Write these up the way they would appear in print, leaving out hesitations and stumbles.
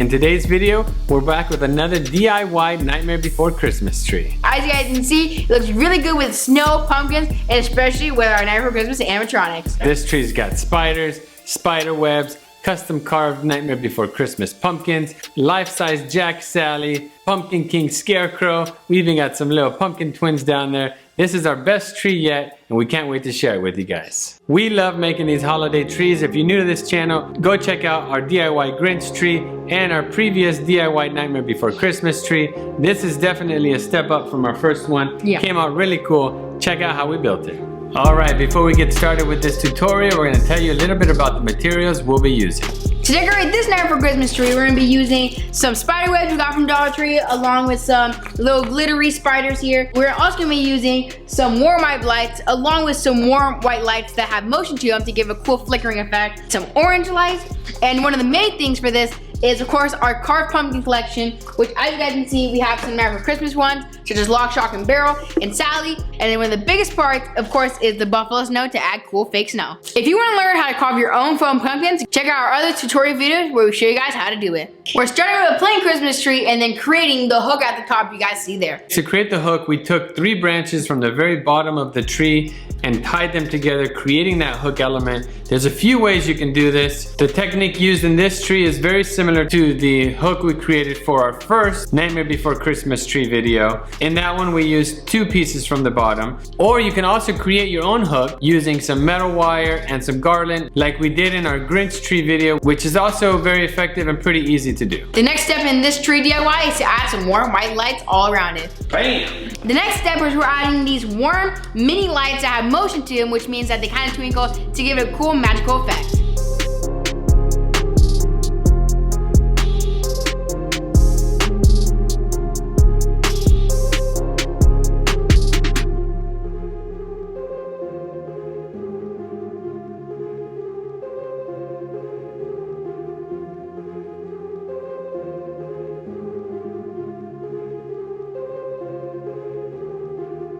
In today's video, we're back with another DIY Nightmare Before Christmas tree. As you guys can see, it looks really good with snow, pumpkins, and especially with our Nightmare Before Christmas animatronics. This tree's got spiders, spider webs, custom carved Nightmare Before Christmas pumpkins, life-size Jack Sally, Pumpkin King Scarecrow. We even got some little pumpkin twins down there. This is our best tree yet, and we can't wait to share it with you guys. We love making these holiday trees. If you're new to this channel, go check out our DIY Grinch tree and our previous DIY Nightmare Before Christmas tree. This is definitely a step up from our first one. Yeah. Came out really cool. Check out how we built it. All right, before we get started with this tutorial, we're gonna tell you a little bit about the materials we'll be using. To decorate this Nightmare Before Christmas tree, we're gonna be using some spider webs we got from Dollar Tree, along with some little glittery spiders here. We're also gonna be using some warm white lights, along with some warm white lights that have motion to them to give a cool flickering effect. Some orange lights, and one of the main things for this is, of course, our carved pumpkin collection, which, as you guys can see, we have some Nightmare Before Christmas ones, such as Lock, Shock, and Barrel, and Sally. And then one of the biggest parts, of course, is the buffalo snow to add cool fake snow. If you want to learn how to carve your own foam pumpkins, check out our other tutorial videos where we show you guys how to do it. We're starting with a plain Christmas tree and then creating the hook at the top you guys see there. To create the hook, we took 3 branches from the very bottom of the tree and tied them together, creating that hook element. There's a few ways you can do this. The technique used in this tree is very similar to the hook we created for our first Nightmare Before Christmas tree video. In that one, we used 2 pieces from the bottom. Or you can also create your own hook using some metal wire and some garland, like we did in our Grinch tree video, which is also very effective and pretty easy to do. The next step in this tree DIY is to add some warm white lights all around it. Bam! The next step is we're adding these warm mini lights that have motion to them, which means that they kind of twinkle to give it a cool magical effect.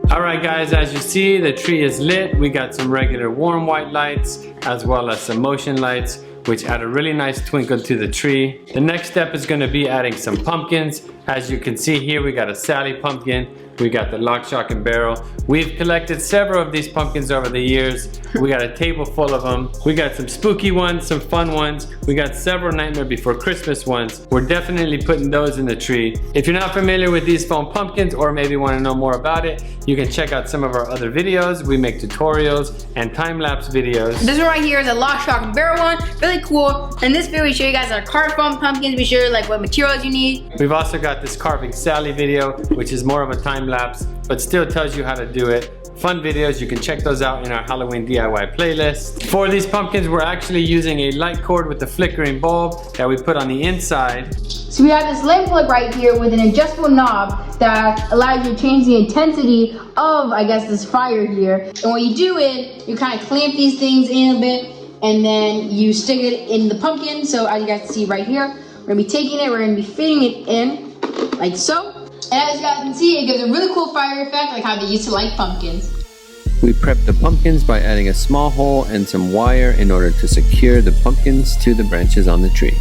Alright guys, as you see, the tree is lit. We got some regular warm white lights as well as some motion lights, which add a really nice twinkle to the tree. The next step is going to be adding some pumpkins. As you can see here, we got a Sally pumpkin. We got the Lock, Shock, and Barrel. We've collected several of these pumpkins over the years. We got a table full of them. We got some spooky ones, some fun ones. We got several Nightmare Before Christmas ones. We're definitely putting those in the tree. If you're not familiar with these foam pumpkins, or maybe want to know more about it, you can check out some of our other videos. We make tutorials and time-lapse videos. This one right here is a Lock, Shock, and Barrel one. Really cool. In this video, we show you guys our carved foam pumpkins. We show you like what materials you need. We've also got this Carving Sally video, which is more of a time-lapse, but still tells you how to do it. Fun videos, you can check those out in our Halloween DIY playlist. For these pumpkins, we're actually using a light cord with a flickering bulb that we put on the inside. So we have this lamp plug right here with an adjustable knob that allows you to change the intensity of, I guess, this fire here. And when you do it, you kind of clamp these things in a bit, and then you stick it in the pumpkin. So as you guys can see right here, we're gonna be taking it, we're gonna be fitting it in like so. And as you guys can see, it gives a really cool fire effect, like how they used to light pumpkins. We prep the pumpkins by adding a small hole and some wire in order to secure the pumpkins to the branches on the tree.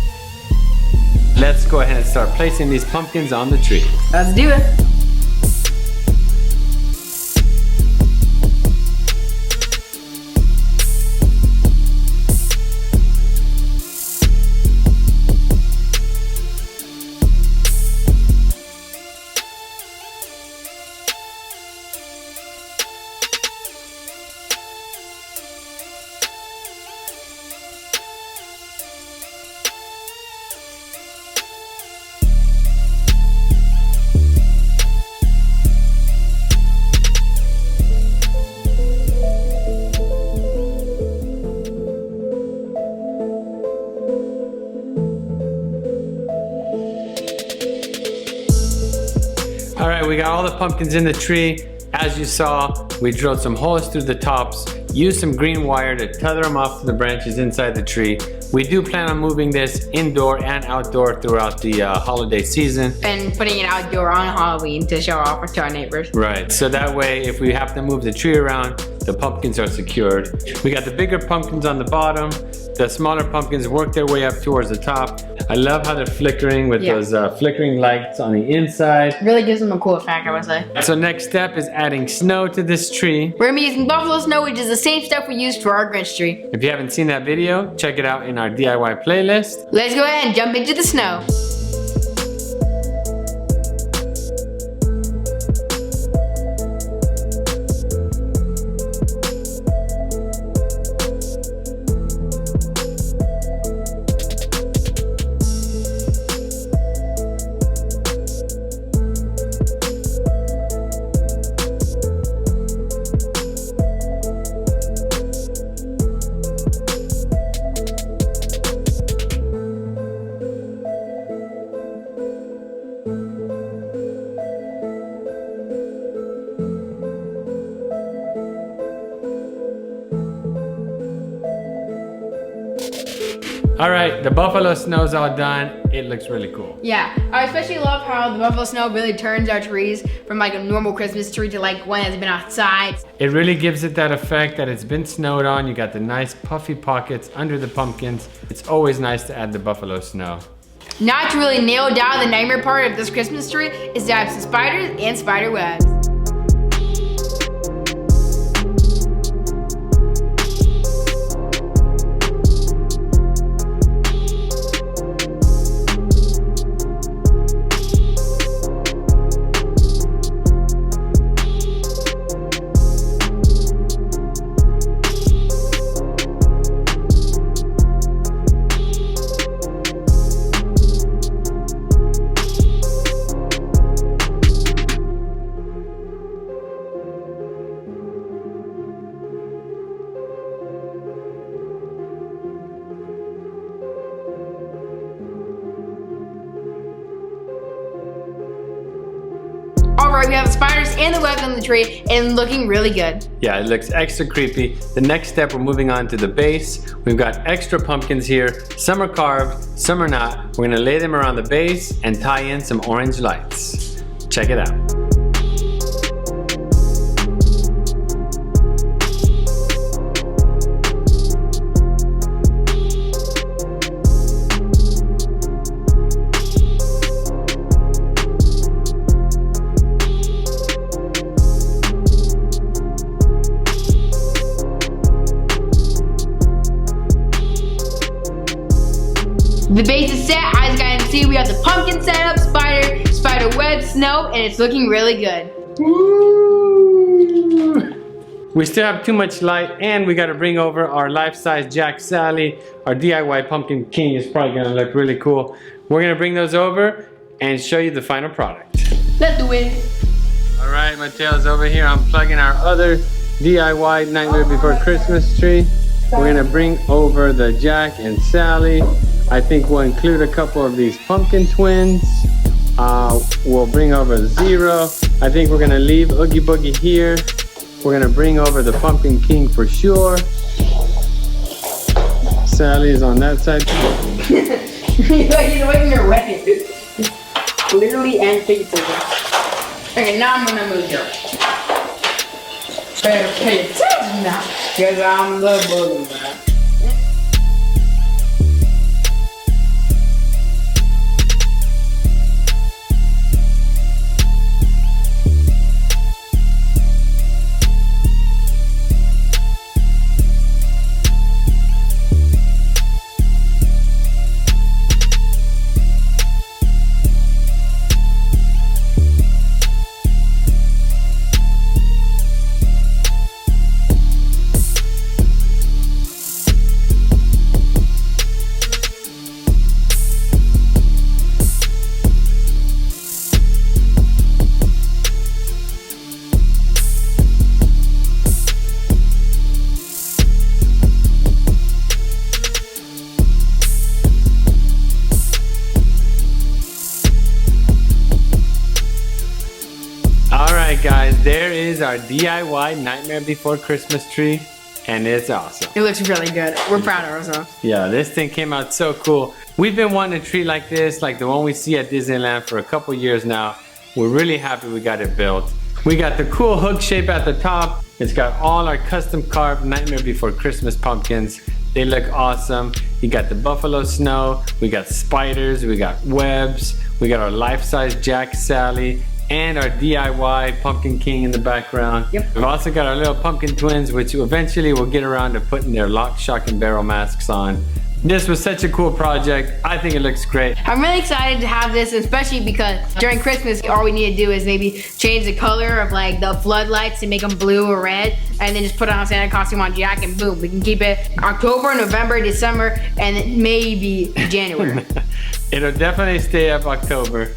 Let's go ahead and start placing these pumpkins on the tree. Let's do it. Alright, we got all the pumpkins in the tree. As you saw, we drilled some holes through the tops, used some green wire to tether them off to the branches inside the tree. We do plan on moving this indoor and outdoor throughout the holiday season. And putting it outdoor on Halloween to show off to our neighbors. Right, so that way if we have to move the tree around, the pumpkins are secured. We got the bigger pumpkins on the bottom. The smaller pumpkins work their way up towards the top. I love how they're flickering with those flickering lights on the inside. Really gives them a cool effect, I would say. So next step is adding snow to this tree. We're gonna be using buffalo snow, which is the same stuff we used for our Grinch tree. If you haven't seen that video, check it out in our DIY playlist. Let's go ahead and jump into the snow. All right, the buffalo snow's all done. It looks really cool. Yeah, I especially love how the buffalo snow really turns our trees from like a normal Christmas tree to like one that's been outside. It really gives it that effect that it's been snowed on. You got the nice puffy pockets under the pumpkins. It's always nice to add the buffalo snow. Now to really nail down the nightmare part of this Christmas tree is to add some spiders and spider webs. Alright, we have the spiders and the webs on the tree and looking really good. Yeah, it looks extra creepy. The next step, we're moving on to the base. We've got extra pumpkins here. Some are carved, some are not. We're gonna lay them around the base and tie in some orange lights. Check it out. The base is set, as you guys can see, we have the pumpkin set up, spider web, snow, and it's looking really good. Woo! We still have too much light, and we gotta bring over our life-size Jack Sally. Our DIY Pumpkin King is probably gonna look really cool. We're gonna bring those over and show you the final product. Let's do it. All right, Mateo's over here. I'm plugging our other DIY Nightmare Before Christmas tree. We're gonna bring over the Jack and Sally. I think we'll include a couple of these pumpkin twins. We'll bring over Zero. I think we're gonna leave Oogie Boogie here. We're gonna bring over the Pumpkin King for sure. Sally is on that side. He's making her wedding. Literally and figuratively. Okay, now I'm gonna move here. Better pay attention now, because I'm the boogeyman. Alright guys, there is our DIY Nightmare Before Christmas tree, and it's awesome. It looks really good. We're proud of ourselves. Yeah, this thing came out so cool. We've been wanting a tree like this, like the one we see at Disneyland, for a couple years now. We're really happy we got it built. We got the cool hook shape at the top. It's got all our custom carved Nightmare Before Christmas pumpkins. They look awesome. You got the buffalo snow, we got spiders, we got webs, we got our life-size Jack, Sally, and our DIY Pumpkin King in the background. Yep. We've also got our little pumpkin twins, which eventually we'll get around to putting their lock, shock, and barrel masks on. This was such a cool project. I think it looks great. I'm really excited to have this, especially because during Christmas, all we need to do is maybe change the color of like the floodlights and make them blue or red, and then just put on a Santa costume on Jack, and boom, we can keep it October, November, December, and maybe January. It'll definitely stay up October.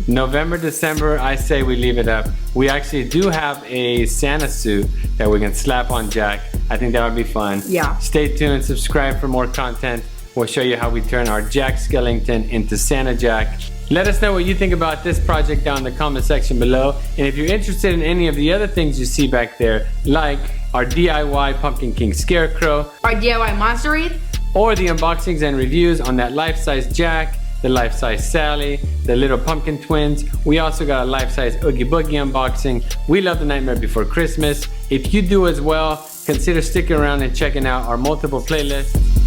November, December, I say we leave it up. We actually do have a Santa suit that we can slap on Jack. I think that would be fun. Yeah. Stay tuned, subscribe for more content. We'll show you how we turn our Jack Skellington into Santa Jack. Let us know what you think about this project down in the comment section below. And if you're interested in any of the other things you see back there, like our DIY Pumpkin King Scarecrow, Our DIY Monster Wreath, or the unboxings and reviews on that life-size Jack, the life-size Sally, the little pumpkin twins. We also got a life-size Oogie Boogie unboxing. We love The Nightmare Before Christmas. If you do as well, consider sticking around and checking out our multiple playlists.